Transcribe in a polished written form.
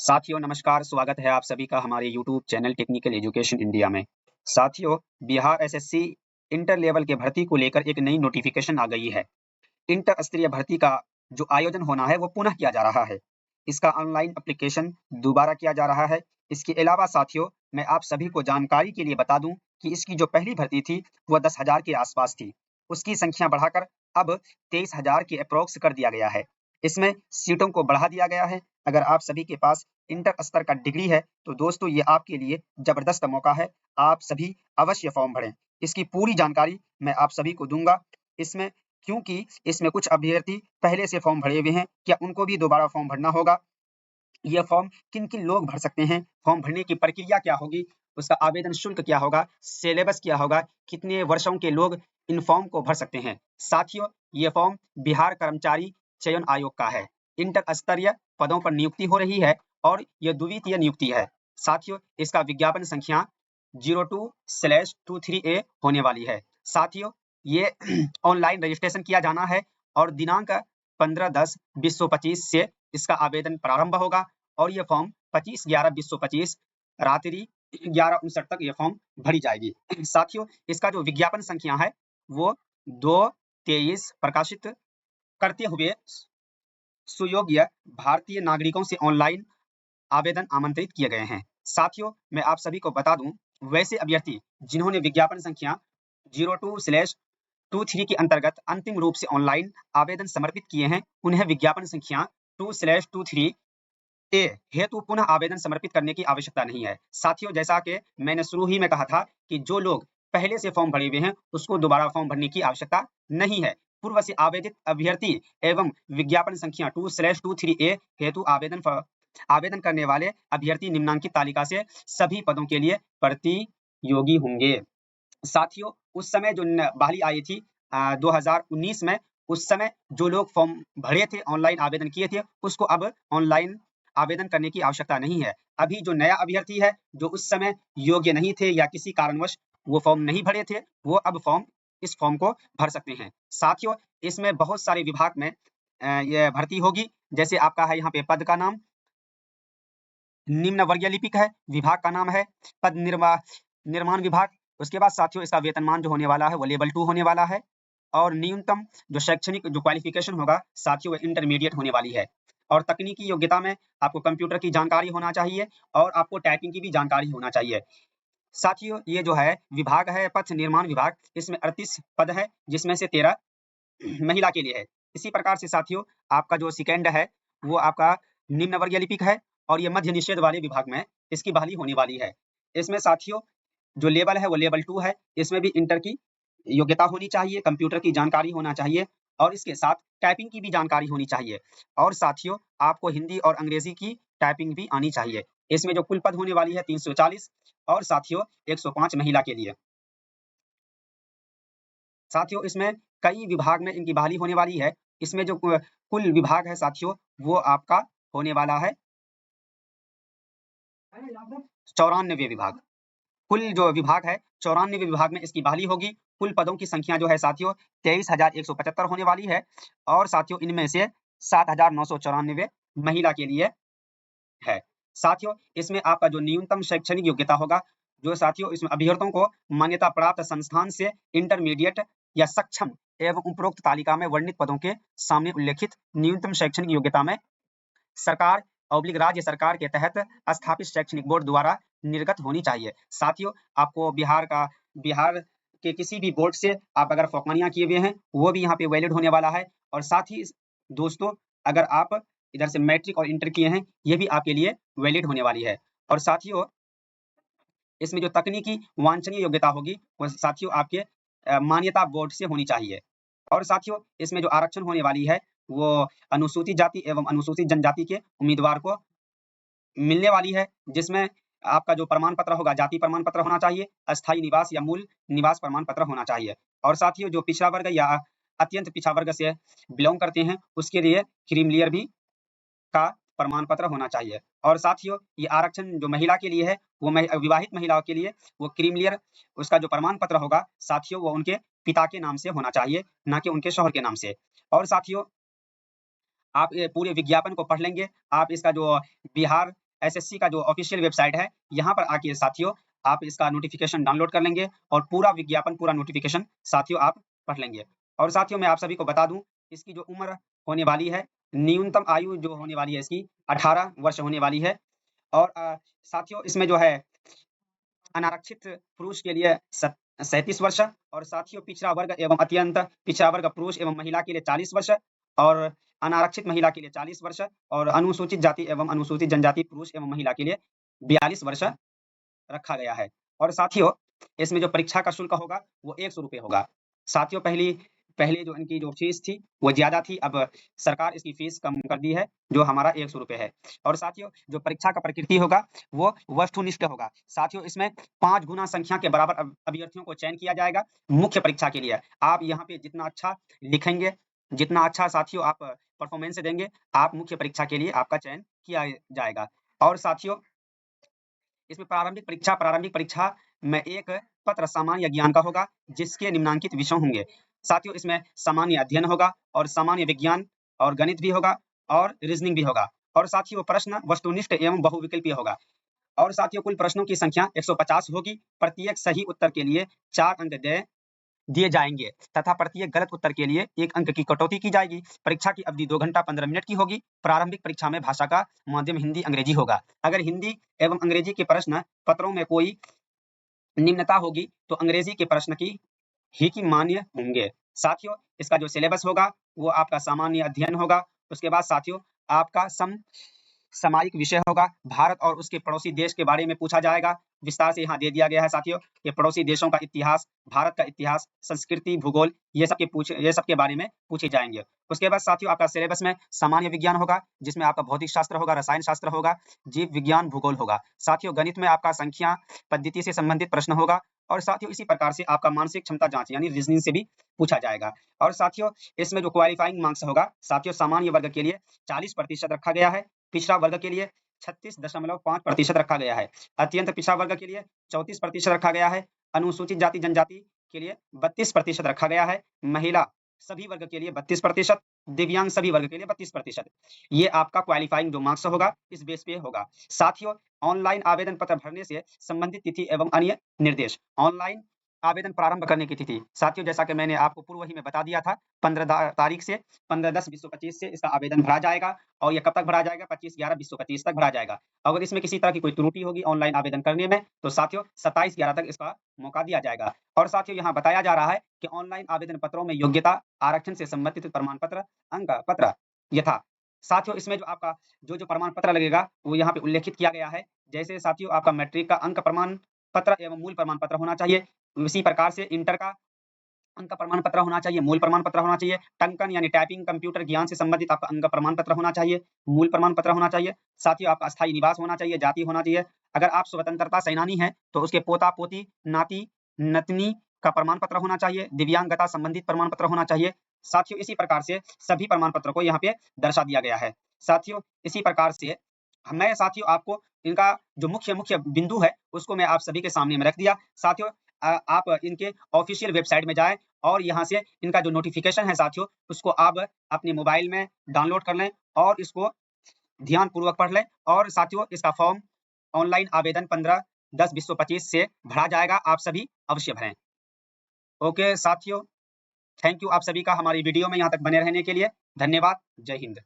साथियों नमस्कार, स्वागत है आप सभी का हमारे YouTube channel technical education India में। साथियों, बिहार एसएससी इंटर लेवल के भर्ती को लेकर एक नई नोटिफिकेशन आ गई है। इंटर स्तरीय भर्ती का जो आयोजन होना है वो पुनः किया जा रहा है। इसका ऑनलाइन एप्लीकेशन दोबारा किया जा रहा है। इसके अलावा साथियों, मैं आप सभी को जानकारी के लिए बता दूं कि इसकी जो पहली भर्ती थी वह 10,000 के आसपास थी। उसकी संख्या बढ़ाकर अब 23,000 के अप्रोक्स कर दिया गया है। इसमें सीटों को बढ़ा दिया गया है। अगर आप सभी के पास इंटर स्तर का डिग्री है तो दोस्तों ये आपके लिए जबरदस्त मौका है। आप सभी अवश्य फॉर्म भरें। इसकी पूरी जानकारी मैं आप सभी को दूंगा। इसमें क्योंकि इसमें कुछ अभ्यर्थी पहले से फॉर्म भरे हुए हैं, क्या उनको भी दोबारा फॉर्म भरना होगा? यह फॉर्म किन-किन लोग भर सकते हैं? फॉर्म भरने की प्रक्रिया क्या होगी? उसका आवेदन शुल्क क्या होगा? सिलेबस क्या होगा? कितने वर्षों के लोग इन फॉर्म को भर सकते हैं? साथियों, ये फॉर्म बिहार कर्मचारी चयन आयोग का है। इंटर स्तरीय पदों पर नियुक्ति हो रही है और यह द्वितीय नियुक्ति है। साथियों, इसका विज्ञापन संख्या 02/23A होने वाली है। साथियों, ये ऑनलाइन रजिस्ट्रेशन किया जाना है और दिनांक 15/10/2025 से इसका आवेदन प्रारंभ होगा और ये फॉर्म 25/11/2025 रात्रि 11:59 तक ये फॉर्म भरी जाएगी। साथियों, इसका जो विज्ञापन संख्या है वो 2/23 प्रकाशित करते हुए सुयोग्य भारतीय नागरिकों से ऑनलाइन आवेदन आमंत्रित किए गए हैं। साथियों, मैं आप सभी को बता दूं, वैसे अभ्यर्थी जिन्होंने विज्ञापन संख्या 02/23 के अंतर्गत अंतिम रूप से ऑनलाइन आवेदन समर्पित किए हैं, उन्हें विज्ञापन संख्या 2/23 ए हेतु पुनः आवेदन समर्पित करने की आवश्यकता नहीं है। साथियों, जैसा कि मैंने शुरू ही में कहा था कि जो लोग पहले से फॉर्म भरे हुए हैं उसको दोबारा फॉर्म भरने की आवश्यकता नहीं है। पूर्व से आवेदित अभ्यर्थी एवं विज्ञापन संख्या 2/23A हेतु आवेदन करने वाले अभ्यर्थी निम्नांकित तालिका से सभी पदों के लिए प्रतियोगी होंगे। साथियों, उस समय जो बहाली आई थी 2019 में, उस समय जो लोग फॉर्म भरे थे, ऑनलाइन आवेदन किए थे, उसको अब ऑनलाइन आवेदन करने की आवश्यकता नहीं है। अभी जो नया अभ्यर्थी है, जो उस समय योग्य नहीं थे या किसी कारणवश वो फॉर्म नहीं भरे थे, वो अब इस फॉर्म को भर सकते हैं। साथियों, इसमें बहुत सारे विभाग में ये भर्ती होगी। जैसे आपका है यहाँ पे पद का नाम निम्न वर्गीय लिपिक है, विभाग का नाम है पद निर्माण विभाग। उसके बाद साथियों, इसका वेतनमान जो होने वाला है वो लेवल 2 होने वाला है और न्यूनतम जो शैक्षणिक जो क्वालिफिकेशन होगा साथियों वो इंटरमीडिएट होने वाली है। और तकनीकी योग्यता में आपको कंप्यूटर की जानकारी होना चाहिए और आपको टाइपिंग की भी जानकारी होना चाहिए। साथियों, ये जो है विभाग है पथ निर्माण विभाग, इसमें 38 पद है जिसमें से 13 महिला के लिए है। इसी प्रकार से साथियों, आपका जो सेकंड है वो आपका निम्न वर्गीय लिपिक है और ये मध्य निषेध वाले विभाग में इसकी बहाली होने वाली है। इसमें साथियों जो लेवल है वो लेवल 2 है। इसमें भी इंटर की योग्यता होनी चाहिए, कंप्यूटर की जानकारी होना चाहिए और इसके साथ टाइपिंग की भी जानकारी होनी चाहिए। और साथियों, आपको हिंदी और अंग्रेजी की टाइपिंग भी आनी चाहिए। इसमें जो कुल पद होने वाली है 340 और साथियों 105 महिला के लिए। साथियों, इसमें कई विभाग में इनकी बहाली होने वाली है। इसमें जो कुल विभाग है साथियों वो आपका होने वाला है 94 विभाग। कुल जो विभाग है 94 विभाग में इसकी बहाली होगी। कुल पदों की संख्या जो है साथियों 23,175 होने वाली है और साथियों इनमें से 7,994 महिला के लिए है। साथियों, इसमें आपका जो न्यूनतम शैक्षणिक योग्यता होगा, जो साथियों इसमें अभ्यर्थियों को मान्यता प्राप्त संस्थान से इंटरमीडिएट या सक्षम एवं उपरोक्त तालिका में वर्णित पदों के सामने उल्लेखित न्यूनतम शैक्षणिक योग्यता में सरकार राज्य सरकार के तहत स्थापित शैक्षणिक बोर्ड द्वारा निर्गत होनी चाहिए। साथियों, आपको बिहार के किसी भी बोर्ड से आप अगर फौकनिया किए हुए हैं वो भी यहाँ पे वैलिड होने वाला है। और साथ ही दोस्तों, अगर आप इधर से मैट्रिक और इंटर किए हैं ये भी आपके लिए वैलिड होने वाली है। और साथियों, इसमें जो तकनीकी वांछनीय योग्यता होगी वो साथियों आपके मान्यता बोर्ड से होनी चाहिए। और साथियों, इसमें जो आरक्षण होने वाली है वो अनुसूचित जाति एवं अनुसूचित जनजाति के उम्मीदवार को मिलने वाली है, जिसमें आपका जो प्रमाण पत्र होगा जाति प्रमाण पत्र होना चाहिए, अस्थायी निवास या मूल निवास प्रमाण पत्र होना चाहिए। और साथियों, जो पिछड़ा वर्ग या अत्यंत पिछड़ा वर्ग से बिलोंग करते हैं उसके लिए क्रीमी भी का प्रमाण पत्र होना चाहिए। और साथियों, ये आरक्षण जो महिला के लिए है वो विवाहित महिलाओं के लिए वो क्रीमिलियर उसका जो प्रमाण पत्र होगा साथियों वो उनके पिता के नाम से होना चाहिए, ना कि उनके शौहर के नाम से। और साथियों, आप ये पूरे विज्ञापन को पढ़ लेंगे, आप इसका जो बिहार एसएससी का जो ऑफिशियल वेबसाइट है, यहाँ पर आके साथियों आप इसका नोटिफिकेशन डाउनलोड कर लेंगे और पूरा विज्ञापन, पूरा नोटिफिकेशन साथियों आप पढ़ लेंगे। और साथियों मैं आप सभी को बता दूं, इसकी जो उम्र होने वाली है, न्यूनतम आयु जो होने वाली है इसकी 18 वर्ष होने वाली है। और साथियों इसमें जो है अनारक्षित पुरुष के लिए 37 वर्ष, और साथियों पिछड़ा वर्ग एवं अत्यंत पिछड़ा वर्ग पुरुष एवं महिला के लिए 40 वर्ष, और अनारक्षित महिला के लिए 40 वर्ष, और अनुसूचित जाति एवं अनुसूचित जनजाति पुरुष एवं महिला के लिए 42 वर्ष रखा गया है। और साथियों इसमें जो परीक्षा का शुल्क होगा वो 100 रुपये होगा। साथियों पहले जो इनकी जो फीस थी वो ज्यादा थी, अब सरकार इसकी फीस कम कर दी है, जो हमारा 100 रुपये है। और साथियों जो परीक्षा का प्रकृति होगा वो वस्तुनिष्ठ होगा। साथियों इसमें 5 गुना संख्या के बराबर अभ्यर्थियों को चयन किया जाएगा मुख्य परीक्षा के लिए। आप यहाँ पे जितना अच्छा लिखेंगे, जितना अच्छा साथियों आप परफॉर्मेंस देंगे, आप मुख्य परीक्षा के लिए आपका चयन किया जाएगा। और साथियों इसमें प्रारंभिक परीक्षा में एक पत्र सामान्य ज्ञान का होगा, जिसके निम्नांकित विषय होंगे। साथियों इसमें सामान्य अध्ययन होगा, और सामान्य विज्ञान, और गणित भी होगा, और रीजनिंग भी होगा। और साथियों प्रश्न वस्तुनिष्ठ एवं बहुविकल्पीय होगा। और साथियों कुल प्रश्नों की संख्या 150 होगी। प्रत्येक सही उत्तर के लिए 4 अंक दिए जाएंगे तथा प्रत्येक गलत उत्तर के लिए 1 अंक की कटौती की जाएगी। परीक्षा की अवधि 2 घंटा 15 मिनट की होगी। प्रारंभिक परीक्षा में भाषा का माध्यम हिंदी अंग्रेजी होगा। अगर हिंदी एवं अंग्रेजी के प्रश्न पत्रों में कोई निम्नता होगी तो अंग्रेजी के प्रश्न की मान्य होंगे। साथियों इसका जो सिलेबस होगा वो आपका सामान्य अध्ययन होगा। उसके बाद साथियों आपका सामयिक विषय होगा। भारत और उसके पड़ोसी देश के बारे में पूछा जाएगा। विस्तार से यहाँ दे दिया गया है साथियों, ये पड़ोसी देशों का इतिहास, भारत का इतिहास, संस्कृति, भूगोल, ये सब के बारे में पूछे जाएंगे। उसके बाद साथियों आपका सिलेबस में सामान्य विज्ञान होगा, जिसमें आपका भौतिक शास्त्र होगा, रसायन शास्त्र होगा, जीव विज्ञान, भूगोल होगा। साथियों गणित में आपका संख्या पद्धति से संबंधित प्रश्न होगा। और साथियों इसी प्रकार से आपका मानसिक क्षमता जांच यानी रीजनिंग से भी पूछा जाएगा। और साथियों इसमें जो क्वालिफाइंग मार्क्स होगा साथियों सामान्य वर्ग के लिए 40% रखा गया है, पिछड़ा वर्ग के लिए 36.5% रखा गया है, अत्यंत पिछड़ा वर्ग के लिए 34% रखा गया है, अनुसूचित जाति जनजाति के लिए 32% रखा गया है, महिला सभी वर्ग के लिए 32%, दिव्यांग सभी वर्ग के लिए 32%। ये आपका क्वालिफाइंग जो मार्क्स होगा इस बेस पे होगा। साथियों ऑनलाइन आवेदन पत्र भरने से संबंधित तिथि एवं अन्य निर्देश। ऑनलाइन आवेदन प्रारंभ करने की तिथि साथियों जैसा कि मैंने आपको पूर्व ही में बता दिया था, 15 तारीख से 15/10/2025 से इसका आवेदन भरा जाएगा। और ये कब तक भरा जाएगा? 25/11/2025 तक भरा जाएगा। अगर इसमें किसी तरह की कोई त्रुटि होगी ऑनलाइन आवेदन करने में तो साथियों 27/11 तक इसका मौका दिया जाएगा। और साथियों यहाँ बताया जा रहा है कि ऑनलाइन आवेदन पत्रों में योग्यता, आरक्षण से संबंधित प्रमाण पत्र, अंक पत्र यथा। साथियों इसमें जो आपका जो प्रमाण पत्र लगेगा वो यहाँ पे उल्लेखित किया गया है। जैसे साथियों आपका मैट्रिक का अंक प्रमाण पत्र एवं मूल प्रमाण पत्र होना चाहिए। उसी प्रकार से इंटर का अंक प्रमाण पत्र होना चाहिए, मूल प्रमाण पत्र होना चाहिए। टंकन यानी टाइपिंग कंप्यूटर ज्ञान से संबंधित आपका अंक प्रमाण पत्र होना चाहिए, मूल प्रमाण पत्र होना चाहिए। साथियों आपका स्थायी निवास होना चाहिए, जाति होना चाहिए। अगर आप स्वतंत्रता सेनानी हैं तो उसके पोता पोती नाती नतनी का प्रमाण पत्र होना चाहिए, दिव्यांगता संबंधित प्रमाण पत्र होना चाहिए। साथियों इसी प्रकार से सभी प्रमाण पत्रों को यहाँ पे दर्शा दिया गया है। साथियों इसी प्रकार से मैं साथियों आपको इनका जो मुख्य बिंदु है उसको मैं आप सभी के सामने में रख दिया। साथियों आप इनके ऑफिशियल वेबसाइट में जाएं और यहाँ से इनका जो नोटिफिकेशन है साथियों उसको आप अपने मोबाइल में डाउनलोड कर लें और इसको ध्यान पूर्वक पढ़ लें। और साथियों इसका फॉर्म ऑनलाइन आवेदन 15/10/2025 से भरा जाएगा, आप सभी अवश्य भरें। ओके साथियों, थैंक यू आप सभी का हमारी वीडियो में यहाँ तक बने रहने के लिए। धन्यवाद। जय हिंद।